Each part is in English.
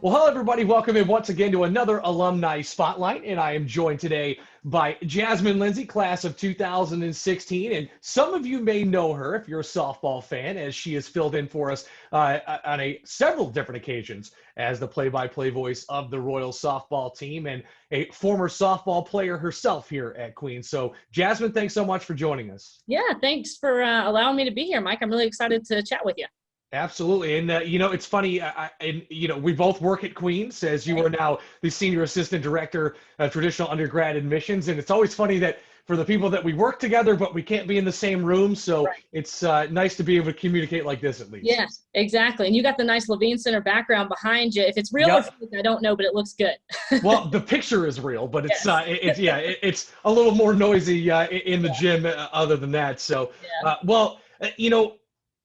Well, hello, everybody. Welcome in once again to another Alumni Spotlight. And I am joined today by Jasmyn Lindsay, class of 2016. And some of you may know her if you're a softball fan, as she has filled in for us on several different occasions as the play-by-play voice of the Royal softball team and a former softball player herself here at Queens. So, Jasmyn, thanks so much for joining us. Yeah, thanks for allowing me to be here, Mike. I'm really excited to chat with you. Absolutely. And, it's funny, we both work at Queens, as you are now the Senior Assistant Director of Traditional Undergrad Admissions. And it's always funny that for the people that we work together, but we can't be in the same room. So it's nice to be able to communicate like this at least. Yes, exactly. And you got the nice Levine Center background behind you. If it's real or fake, I don't know, but it looks good. Well, the picture is real, but it's it's a little more noisy in the gym other than that. So,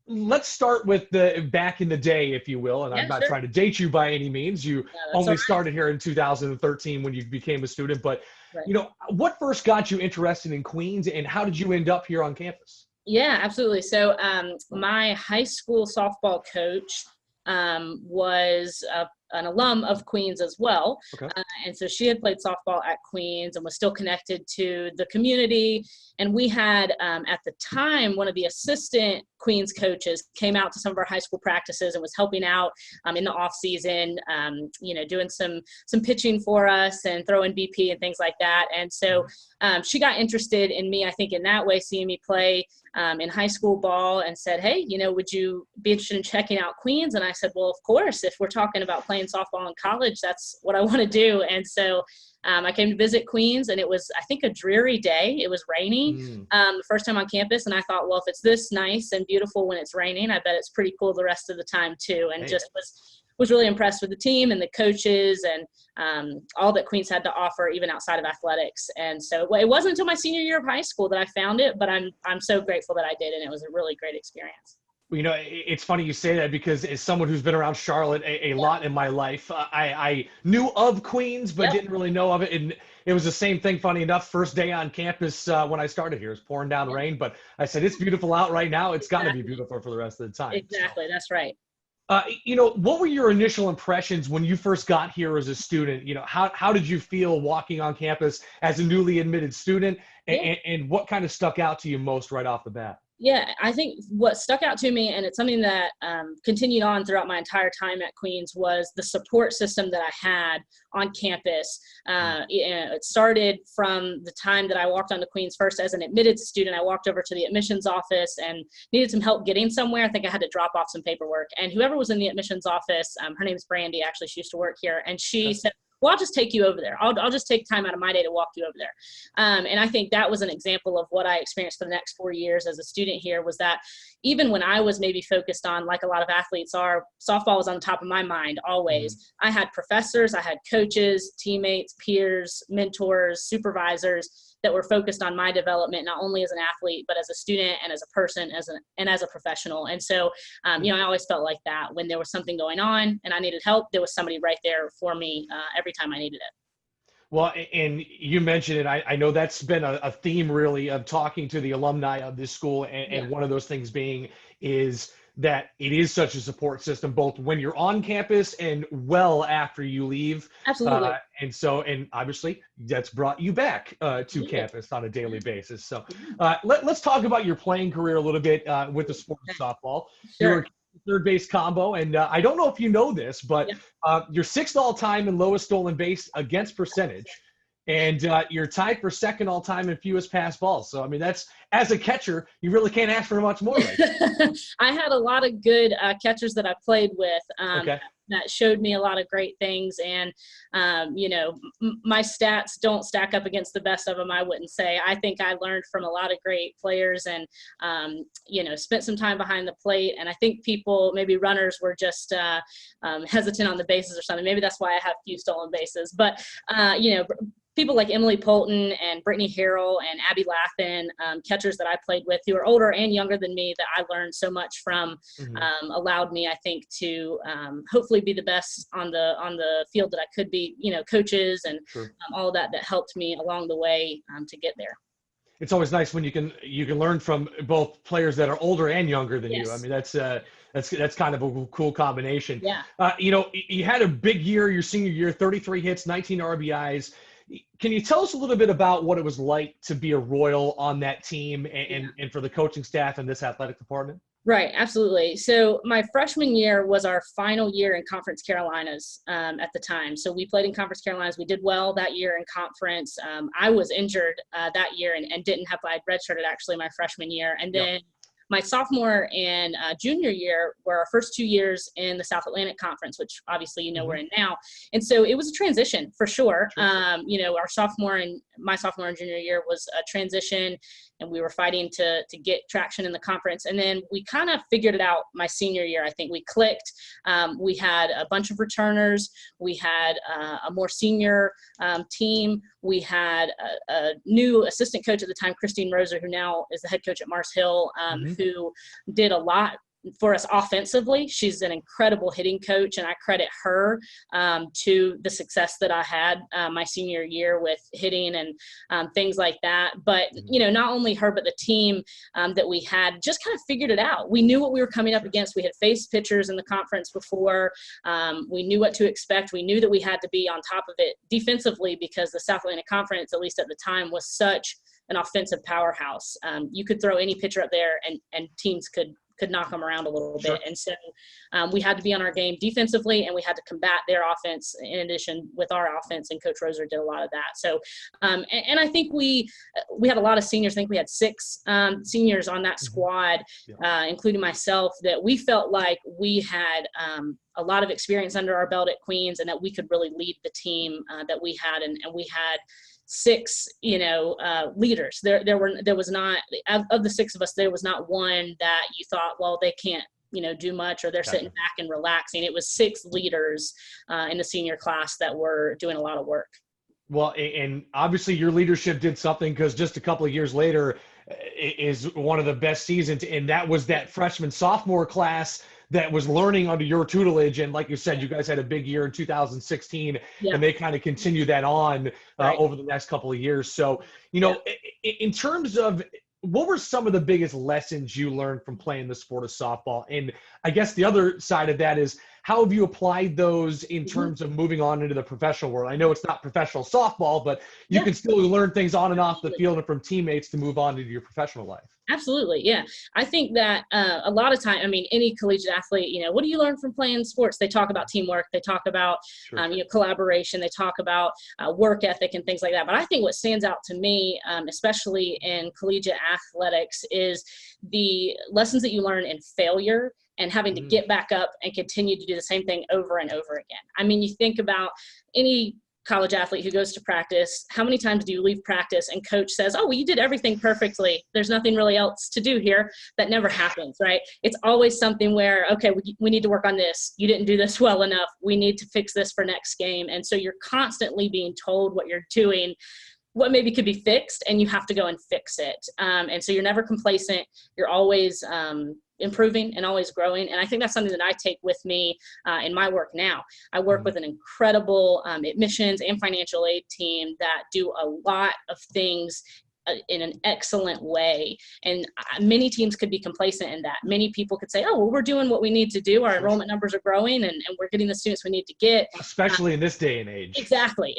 let's start with the back in the day, if you will. And I'm not trying to date you by any means. You only started here in 2013 when you became a student. But, what first got you interested in Queens and how did you end up here on campus? Yeah, absolutely. So my high school softball coach was an alum of Queens as well. Okay. And so she had played softball at Queens and was still connected to the community. And we had, at the time, one of the assistant Queens coaches came out to some of our high school practices and was helping out in the off season, doing some pitching for us and throwing BP and things like that. And so she got interested in me, I think, in that way, seeing me play in high school ball and said, hey, would you be interested in checking out Queens? And I said, well, of course, if we're talking about playing softball in college, that's what I want to do. And so I came to visit Queens, and it was, I think, a dreary day. It was rainy the first time on campus, and I thought, well, if it's this nice and beautiful when it's raining, I bet it's pretty cool the rest of the time too. And just was really impressed with the team and the coaches and all that Queens had to offer, even outside of athletics. And so it wasn't until my senior year of high school that I found it, but I'm so grateful that I did, and it was a really great experience. Well, it's funny you say that because as someone who's been around Charlotte a lot in my life, I knew of Queens, but didn't really know of it. And it was the same thing, funny enough, first day on campus when I started here. It was pouring down rain, but I said, it's beautiful out right now. It's got to be beautiful for the rest of the time. Exactly. So. That's right. What were your initial impressions when you first got here as a student? How did you feel walking on campus as a newly admitted student, and what kind of stuck out to you most right off the bat? Yeah, I think what stuck out to me, and it's something that continued on throughout my entire time at Queens, was the support system that I had on campus. It started from the time that I walked onto Queens first as an admitted student. I walked over to the admissions office and needed some help getting somewhere. I think I had to drop off some paperwork. And whoever was in the admissions office, her name's Brandy, actually, she used to work here, and she said, well, I'll just take you over there. I'll just take time out of my day to walk you over there. And I think that was an example of what I experienced for the next 4 years as a student here, was that even when I was maybe focused on, like a lot of athletes are, softball was on the top of my mind always. I had professors, I had coaches, teammates, peers, mentors, supervisors that were focused on my development, not only as an athlete, but as a student and as a person and as a professional. And so, I always felt like that when there was something going on and I needed help, there was somebody right there for me every time I needed it. Well, and you mentioned it. I know that's been a theme really of talking to the alumni of this school. And one of those things being is that it is such a support system, both when you're on campus and well after you leave. Absolutely. And obviously that's brought you back to campus on a daily basis. So let's talk about your playing career a little bit with the sport of softball. Sure. You're a third base combo. And I don't know if you know this, but you're sixth all time in lowest stolen base against percentage. And you're tied for second all time in fewest pass balls. So, I mean, that's, as a catcher, you really can't ask for much more. Right? I had a lot of good catchers that I played with that showed me a lot of great things. And, my stats don't stack up against the best of them, I wouldn't say. I think I learned from a lot of great players and, spent some time behind the plate. And I think people, maybe runners, were just hesitant on the bases or something. Maybe that's why I have few stolen bases. But, people like Emily Polton and Brittany Harrell and Abby Lathan, catchers that I played with who are older and younger than me that I learned so much from, allowed me, I think, to hopefully be the best on the field that I could be, coaches and all of that helped me along the way to get there. it's always nice when you can learn from both players that are older and younger than you. I Yes. mean, that's kind of a cool combination. Yeah. You had a big year your senior year, 33 hits, 19 RBIs. Can you tell us a little bit about what it was like to be a Royal on that team and for the coaching staff and this athletic department? Right, absolutely. So my freshman year was our final year in Conference Carolinas at the time. So we played in Conference Carolinas. We did well that year in conference. I was injured that year and didn't have, I redshirted actually my freshman year. And then my sophomore and junior year were our first 2 years in the South Atlantic Conference, which obviously, we're in now. And so it was a transition for sure. Our my sophomore and junior year was a transition, and we were fighting to get traction in the conference. And then we kind of figured it out my senior year. I think we clicked. We had a bunch of returners. We had a more senior team. We had a new assistant coach at the time, Christine Roser, who now is the head coach at Mars Hill, who did a lot for us offensively. She's an incredible hitting coach, and I credit her to the success that I had my senior year with hitting and things like that. But, not only her, but the team that we had just kind of figured it out. We knew what we were coming up against. We had faced pitchers in the conference before. We knew what to expect. We knew that we had to be on top of it defensively because the South Atlantic Conference, at least at the time, was such an offensive powerhouse. You could throw any pitcher up there and teams could knock them around a little bit. And so we had to be on our game defensively, and we had to combat their offense in addition with our offense, and Coach Roser did a lot of that. So, and I think we had a lot of seniors. I think we had 6 seniors on that squad, including myself, that we felt like we had a lot of experience under our belt at Queens, and that we could really lead the team that we had. And we had 6, leaders. There was not, of the 6 of us, there was not one that you thought, well, they can't, do much, or they're sitting back and relaxing. It was 6 leaders in the senior class that were doing a lot of work. Well, and obviously your leadership did something, because just a couple of years later is one of the best seasons. And that was that freshman sophomore class that was learning under your tutelage. And like you said, you guys had a big year in 2016, and they kind of continue that on over the next couple of years. So, in terms of, what were some of the biggest lessons you learned from playing the sport of softball? And I guess the other side of that is, how have you applied those in terms of moving on into the professional world? I know it's not professional softball, but you can still learn things on and off the field and from teammates to move on into your professional life. Absolutely. Yeah. I think that a lot of time, any collegiate athlete, what do you learn from playing sports? They talk about teamwork. They talk about, collaboration. They talk about work ethic and things like that. But I think what stands out to me, especially in collegiate athletics, is the lessons that you learn in failure and having to get back up and continue to do the same thing over and over again. You think about any college athlete who goes to practice. How many times do you leave practice and coach says, oh, well, you did everything perfectly, there's nothing really else to do here? That never happens, right? It's always something where, okay, we need to work on this. You didn't do this well enough. We need to fix this for next game. And so you're constantly being told what you're doing, what maybe could be fixed, and you have to go and fix it. And so you're never complacent. You're always improving and always growing. And I think that's something that I take with me in my work now. I work with an incredible admissions and financial aid team that do a lot of things in an excellent way. And many teams could be complacent in that. Many people could say, oh, well, we're doing what we need to do. Our enrollment numbers are growing, and we're getting the students we need to get. Especially in this day and age. Exactly.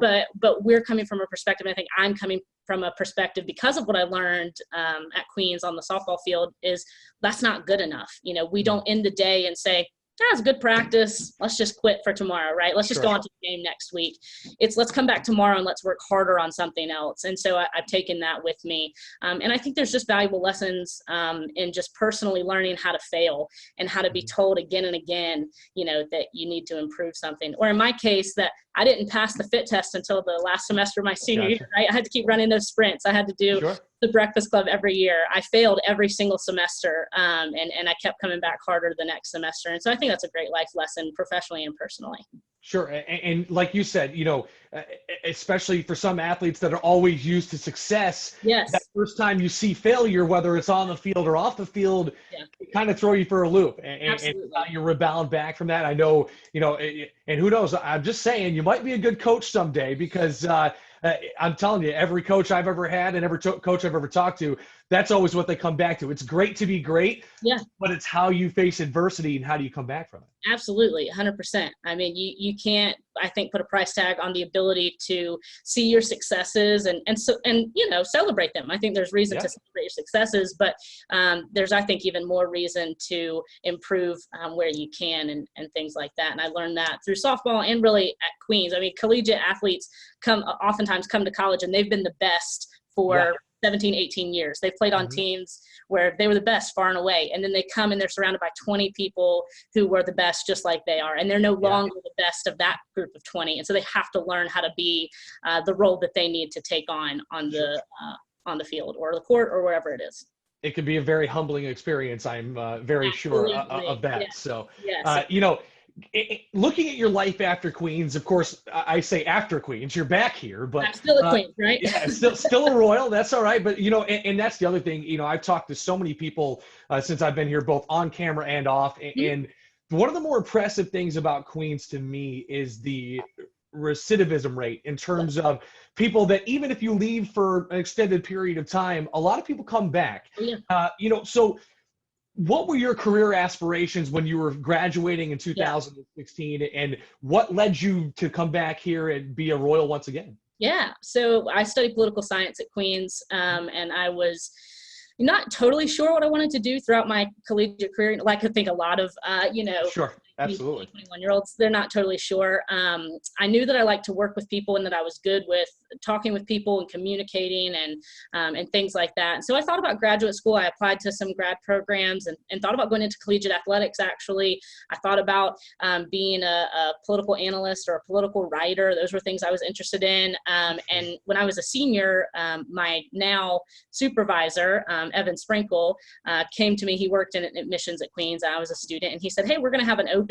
But we're coming from a perspective, and I think I'm coming from a perspective because of what I learned at Queens on the softball field, is that's not good enough. We don't end the day and say, it's good practice, let's just quit for tomorrow, right? Let's just go on to the game next week. It's let's come back tomorrow and let's work harder on something else. And so I've taken that with me. And I think there's just valuable lessons in just personally learning how to fail and how to be told again and again, that you need to improve something. Or in my case, that I didn't pass the fit test until the last semester of my senior year, right? I had to keep running those sprints. I had to do the Breakfast Club every year. I failed every single semester, and I kept coming back harder the next semester. And so I think that's a great life lesson, professionally and personally. Sure. And like you said, especially for some athletes that are always used to success, that first time you see failure, whether it's on the field or off the field, it kind of throw you for a loop, and you rebound back from that. I know, and who knows, I'm just saying, you might be a good coach someday, because I'm telling you, every coach I've ever had and every coach I've ever talked to, that's always what they come back to. It's great to be great, Yeah. but it's how you face adversity and how do you come back from it. Absolutely, 100%. I mean, you can't, I think, put a price tag on the ability to see your successes and celebrate them. I think there's reason to celebrate your successes, but there's, I think, even more reason to improve where you can and things like that. And I learned that through softball and really at Queens. I mean, collegiate athletes oftentimes come to college and they've been the best for 17, 18 years. They've played on teams where they were the best far and away. And then they come and they're surrounded by 20 people who were the best just like they are. And they're no longer the best of that group of 20. And so they have to learn how to be the role that they need to take on the field or the court or wherever it is. It can be a very humbling experience. I'm very sure of that. Yes. So, yes. Looking at your life after Queens, of course, I say after Queens, you're back here, but I'm still a Queen, right? Yeah, still a Royal. That's all right. But, and that's the other thing, I've talked to so many people since I've been here, both on camera and off. And one of the more impressive things about Queens to me is the recidivism rate in terms of people that even if you leave for an extended period of time, a lot of people come back. So what were your career aspirations when you were graduating in 2016 and what led you to come back here and be a Royal once again? Yeah. So I studied political science at Queens, and I was not totally sure what I wanted to do throughout my collegiate career. Like I think a lot of, Sure. Absolutely. 21-year-olds, they're not totally sure. I knew that I liked to work with people and that I was good with talking with people and communicating and things like that. And so I thought about graduate school. I applied to some grad programs and thought about going into collegiate athletics, actually. I thought about being a political analyst or a political writer. Those were things I was interested in. And when I was a senior, my now supervisor, Evan Sprinkle, came to me. He worked in admissions at Queens. I was a student. And he said, hey, we're going to have an opening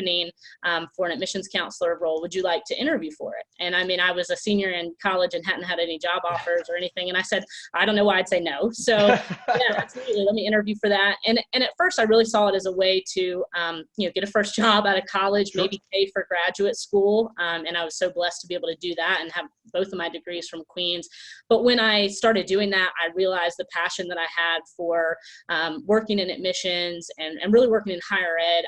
for an admissions counselor role. Would you like to interview for it? And I mean, I was a senior in college and hadn't had any job offers or anything. And I said, I don't know why I'd say no. So yeah, absolutely. Let me interview for that. And at first I really saw it as a way to, get a first job out of college, maybe pay for graduate school. And I was so blessed to be able to do that and have both of my degrees from Queens. But when I started doing that, I realized the passion that I had for working in admissions and really working in higher ed.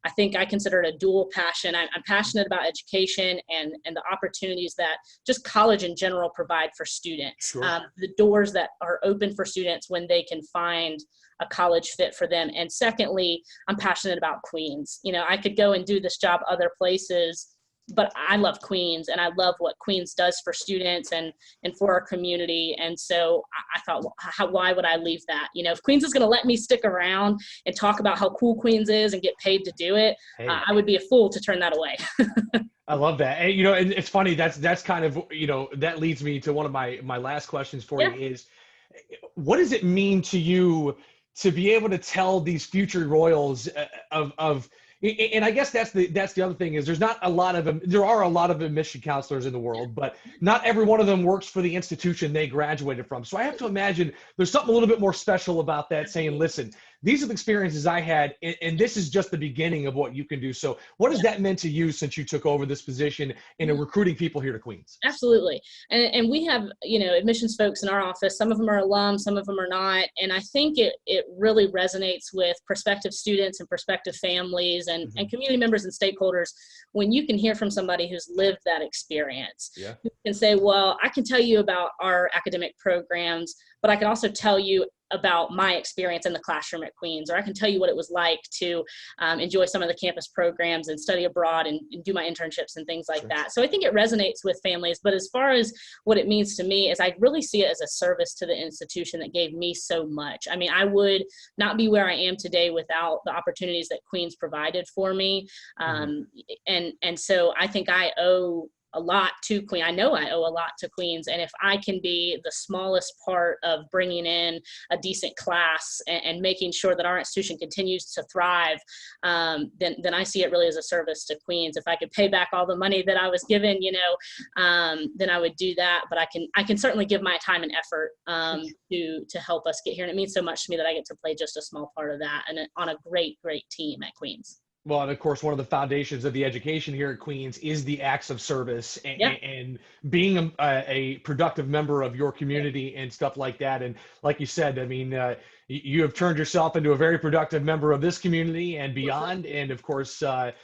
I think I consider it a dual passion. I'm passionate about education and the opportunities that just college in general provide for students. The doors that are open for students when they can find a college fit for them. And secondly, I'm passionate about Queens. I could go and do this job other places, but I love Queens and I love what Queens does for students and for our community. And so I thought, why would I leave that? If Queens is going to let me stick around and talk about how cool Queens is and get paid to do it, I would be a fool to turn that away. I love that. And, and it's funny, that's kind of, that leads me to one of my last questions for you is, what does it mean to you to be able to tell these future Royals and I guess that's the other thing is there are a lot of admission counselors in the world, but not every one of them works for the institution they graduated from. So I have to imagine there's something a little bit more special about that, saying, listen, these are the experiences I had, and this is just the beginning of what you can do. So what has that meant to you since you took over this position in recruiting people here to Queens? Absolutely. And we have, admissions folks in our office. Some of them are alums, some of them are not. And I think it really resonates with prospective students and prospective families and community members and stakeholders when you can hear from somebody who's lived that experience. Who can say, well, I can tell you about our academic programs, but I can also tell you about my experience in the classroom at Queens, or I can tell you what it was like to enjoy some of the campus programs and study abroad and do my internships and things like that. So I think it resonates with families, but as far as what it means to me is I really see it as a service to the institution that gave me so much. I mean, I would not be where I am today without the opportunities that Queens provided for me. And so I think I owe a lot to Queens. I know I owe a lot to Queens. And if I can be the smallest part of bringing in a decent class and making sure that our institution continues to thrive, then I see it really as a service to Queens. If I could pay back all the money that I was given, then I would do that. But I can certainly give my time and effort to help us get here. And it means so much to me that I get to play just a small part of that and on a great, great team at Queens. Well, and of course, one of the foundations of the education here at Queens is the acts of service Yeah. and being a productive member of your community and stuff like that. And like you said, I mean, you have turned yourself into a very productive member of this community and beyond. And of course, I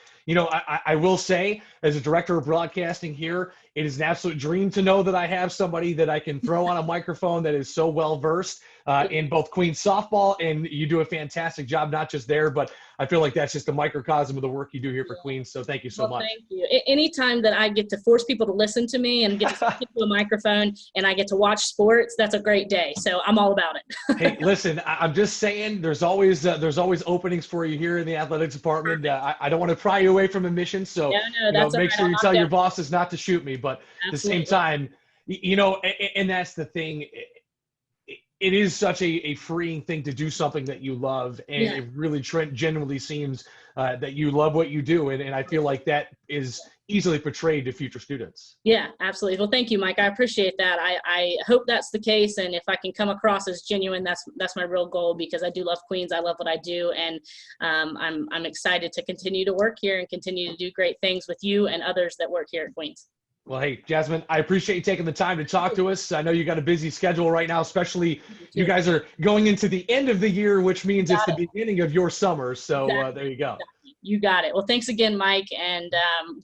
will say, as a director of broadcasting here, it is an absolute dream to know that I have somebody that I can throw on a microphone that is so well versed in both Queens softball, and you do a fantastic job, not just there, but I feel like that's just a microcosm of the work you do here for Queens. So thank you so much. Thank you. Anytime that I get to force people to listen to me and get to speak into a microphone and I get to watch sports, that's a great day. So I'm all about it. Hey, listen, I'm just saying there's always openings for you here in the athletics department. I don't want to pry you away from a mission. So make sure you tell your bosses not to shoot me. But at the same time, and that's the thing. It is such a freeing thing to do something that you love, and it really genuinely seems that you love what you do, and I feel like that is easily portrayed to future students. Yeah, absolutely. Well, thank you, Mike. I appreciate that. I hope that's the case, and if I can come across as genuine, that's my real goal, because I do love Queens. I love what I do, and I'm excited to continue to work here and continue to do great things with you and others that work here at Queens. Well, hey, Jasmyn, I appreciate you taking the time to talk to us. I know you got a busy schedule right now, especially you guys are going into the end of the year, which means it's the beginning of your summer. So there you go. You got it. Well, thanks again, Mike, and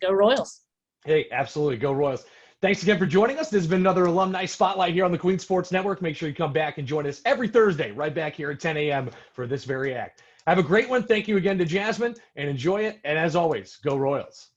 go Royals. Hey, absolutely. Go Royals. Thanks again for joining us. This has been another Alumni Spotlight here on the Queens Sports Network. Make sure you come back and join us every Thursday right back here at 10 a.m. for this very act. Have a great one. Thank you again to Jasmyn, and enjoy it. And as always, go Royals.